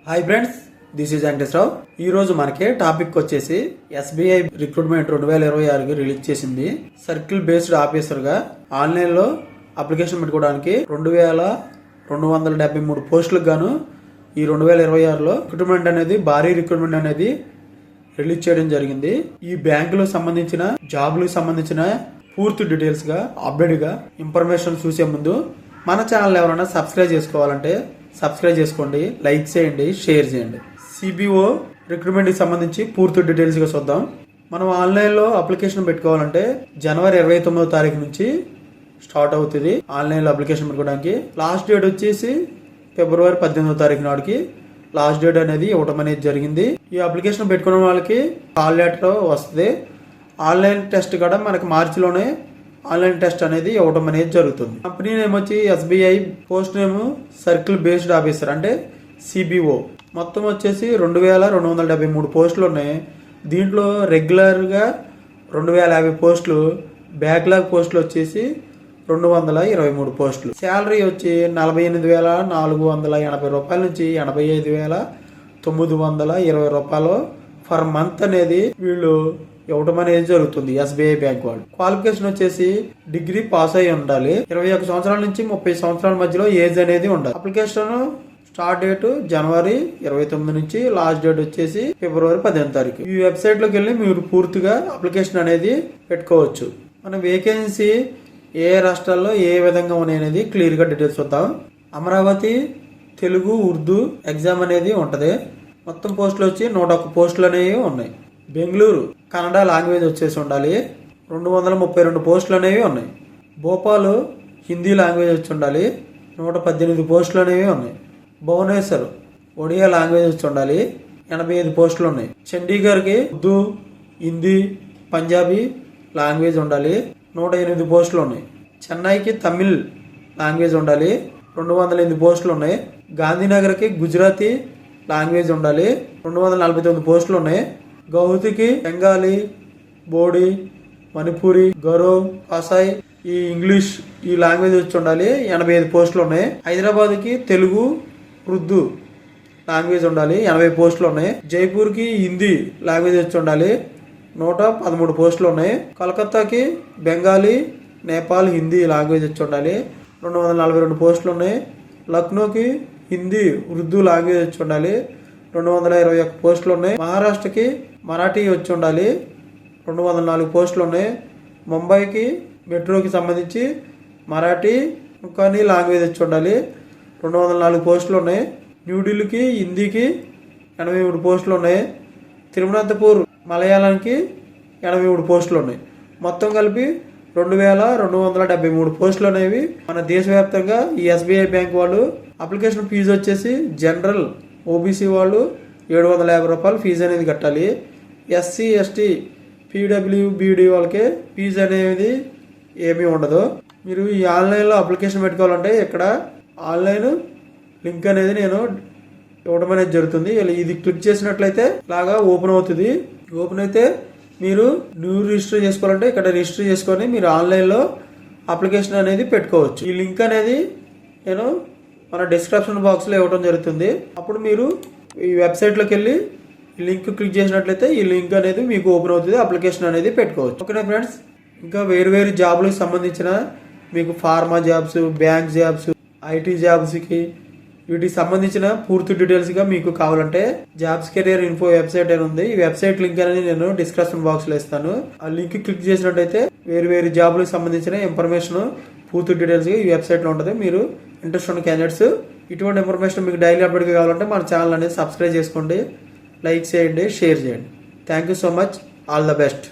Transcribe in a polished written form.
Hi friends, this is Venkateswararao. ఈ రోజు మనకి టాపిక్ వచ్చేసి SBI రిక్రూట్మెంట్ 2026 రిలీజ్ చేసింది. సర్కిల్ బేస్డ్ ఆఫీసర్ గా ఆన్లైన్ లో అప్లికేషన్ పెట్టుకోవడానికి 2273 పోస్టులకు గాను ఈ 2026లో రిక్రూట్మెంట్ అనేది భారీ రిక్రూట్మెంట్ అనేది రిలీజ్ చేయడం జరిగింది. ఈ బ్యాంకులకు సంబంధించిన జాబ్లకు సంబంధించిన పూర్తి డీటెయిల్స్ గా అప్డేట్ గా ఇన్ఫర్మేషన్ చూసే ముందు మన ఛానల్ ఎవరైనా సబ్స్క్రైబ్ చేసుకోవాలంటే సబ్స్క్రైబ్ చేసుకోండి, లైక్ చేయండి, షేర్ చేయండి. CBO రిక్రూట్మెంట్ కి సంబంధించి పూర్తి డీటెయిల్స్ గా చూద్దాం. మనం ఆన్లైన్ లో అప్లికేషన్ పెట్టుకోవాలంటే జనవరి 29వ తారీఖు నుంచి స్టార్ట్ అవుతుంది. ఆన్లైన్ లో అప్లికేషన్ పెట్టుకోవడానికి లాస్ట్ డేట్ వచ్చేసి ఫిబ్రవరి 18వ తారీఖు నాటికి లాస్ట్ డేట్ అనేది ఇవ్వడం అనేది జరిగింది. ఈ అప్లికేషన్ పెట్టుకున్న వాళ్ళకి కాల్ లెటర్ వస్తుంది. ఆన్లైన్ టెస్ట్ కూడా మనకి మార్చిలోనే ఆన్లైన్ టెస్ట్ అనేది ఇవ్వడం అనేది జరుగుతుంది. కంపెనీ నేమ్ వచ్చి SBI, post name circle based officer అంటే CBO. మొత్తం వచ్చేసి 2273 పోస్టులు ఉన్నాయి. దీంట్లో రెగ్యులర్ గా 2050 పోస్టులు, బ్యాక్లాగ్ పోస్టులు వచ్చేసి 223 పోస్టులు. శాలరీ వచ్చి 48,480 రూపాయల నుంచి 85,920 రూపాయలు ఫర్ మంత్ అనేది వీళ్ళు ఇవ్వడం అనేది జరుగుతుంది SBI బ్యాంక్ వాళ్ళు. క్వాలిఫికేషన్ వచ్చేసి డిగ్రీ పాస్ అయి ఉండాలి. 21 సంవత్సరాల నుంచి 30 సంవత్సరాల మధ్యలో ఏజ్ అనేది ఉండాలి. అప్లికేషన్ స్టార్ట్ డేట్ జనవరి 29 నుంచి లాస్ట్ డేట్ వచ్చేసి ఫిబ్రవరి 15వ తారీఖు. ఈ వెబ్సైట్ లోకి వెళ్ళి మీరు పూర్తిగా అప్లికేషన్ అనేది పెట్టుకోవచ్చు. మన వేకెన్సీ ఏ రాష్ట్రాల్లో ఏ విధంగా ఉన్నాయి అనేది క్లియర్ గా డీటెయిల్స్ చూద్దాం. అమరావతి తెలుగు ఉర్దూ ఎగ్జామ్ అనేది ఉంటది. మొత్తం పోస్టులు వచ్చి 101 పోస్టులు అనేవి ఉన్నాయి. బెంగళూరు కన్నడ లాంగ్వేజ్ వచ్చేసి ఉండాలి. 232 పోస్టులు అనేవి ఉన్నాయి. భోపాల్ హిందీ లాంగ్వేజ్ వచ్చి ఉండాలి. 118 పోస్టులు అనేవి ఉన్నాయి. భువనేశ్వర్ ఒడియా లాంగ్వేజ్ వచ్చి ఉండాలి. 85 పోస్టులు ఉన్నాయి. చండీగఢ్కి ఉర్దూ, హిందీ, పంజాబీ లాంగ్వేజ్ ఉండాలి. 108 పోస్టులు ఉన్నాయి. చెన్నైకి తమిళ్ లాంగ్వేజ్ ఉండాలి. 208 పోస్టులు ఉన్నాయి. గాంధీనగర్కి గుజరాతీ లాంగ్వేజ్ ఉండాలి. 249 పోస్టులు ఉన్నాయి. గౌహతికి బెంగాలీ, బోడి, మణిపూరి, గరో, అసాయ్ ఈ ఇంగ్లీష్ ఈ లాంగ్వేజ్ వచ్చి ఉండాలి. 85 పోస్టులు ఉన్నాయి. హైదరాబాద్ కి తెలుగు ఉర్దూ లాంగ్వేజ్ ఉండాలి. 80 పోస్టులు ఉన్నాయి. జైపూర్ కి హిందీ లాంగ్వేజ్ వచ్చి ఉండాలి. 113 పోస్టులు ఉన్నాయి. కలకత్తాకి బెంగాలీ, నేపాల్ హిందీ లాంగ్వేజ్ వచ్చి ఉండాలి. 242 పోస్టులు ఉన్నాయి. లక్నోకి హిందీ ఉర్దూ లాంగ్వేజ్ వచ్చి ఉండాలి. 221 పోస్టులు ఉన్నాయి. మహారాష్ట్రకి మరాఠీ వచ్చి ఉండాలి. 204 పోస్టులు ఉన్నాయి. ముంబైకి మెట్రోకి సంబంధించి మరాఠీ కానీ లాంగ్వేజ్ వచ్చి ఉండాలి. 204 పోస్టులు ఉన్నాయి. న్యూఢిల్లీకి హిందీకి 83 పోస్టులు ఉన్నాయి. తిరువనంతపూర్ మలయాళంకి 83 పోస్టులు ఉన్నాయి. మొత్తం కలిపి 2273 పోస్టులు అనేవి మన దేశవ్యాప్తంగా ఈ SBI బ్యాంక్ వాళ్ళు. అప్లికేషన్ ఫీజు వచ్చేసి జనరల్ OBC వాళ్ళు 750 రూపాయలు ఫీజు అనేది కట్టాలి. SC, ST, PWBD వాళ్ళకి ఫీజు అనేది ఏమీ ఉండదు. మీరు ఈ ఆన్లైన్లో అప్లికేషన్ పెట్టుకోవాలంటే ఇక్కడ ఆన్లైన్ లింక్ అనేది నేను ఇవ్వడం అనేది జరుగుతుంది. ఇది క్లిక్ చేసినట్లయితే ఇలాగా ఓపెన్ అవుతుంది. ఓపెన్ అయితే మీరు న్యూ రిజిస్టర్ చేసుకోవాలంటే ఇక్కడ రిజిస్టర్ చేసుకొని మీరు ఆన్లైన్లో అప్లికేషన్ అనేది పెట్టుకోవచ్చు. ఈ లింక్ అనేది నేను మన డిస్క్రిప్షన్ బాక్స్లో ఇవ్వడం జరుగుతుంది. అప్పుడు మీరు ఈ వెబ్సైట్లోకి వెళ్ళి ఈ లింక్ క్లిక్ చేసినట్లయితే ఈ లింక్ అనేది మీకు ఓపెన్ అవుతుంది. అప్లికేషన్ అనేది పెట్టుకోవచ్చు. ఓకేనా ఫ్రెండ్స్, ఇంకా వేరు జాబ్లకు సంబంధించిన మీకు pharma jobs, bank jobs, IT జాబ్స్కి వీటికి సంబంధించిన పూర్తి డీటెయిల్స్గా మీకు కావాలంటే జాబ్స్ కెరియర్ ఇన్ఫో వెబ్సైట్ అని ఉంది. ఈ వెబ్సైట్ లింక్ అనేది నేను డిస్క్రిప్షన్ బాక్స్లో ఇస్తాను. ఆ లింక్ క్లిక్ చేసినట్టయితే వేరు జాబ్లకు సంబంధించిన ఇన్ఫర్మేషన్ పూర్తి డీటెయిల్స్గా ఈ వెబ్సైట్లో ఉంటుంది. మీరు ఇంట్రెస్ట్ ఉన్న క్యాండిడేట్స్ ఇటువంటి ఇన్ఫర్మేషన్ మీకు డైలీ అప్డేట్ కావాలంటే మన ఛానల్ అనేది సబ్స్క్రైబ్ చేసుకోండి, లైక్ చేయండి, షేర్ చేయండి. Thank you so much. All the best.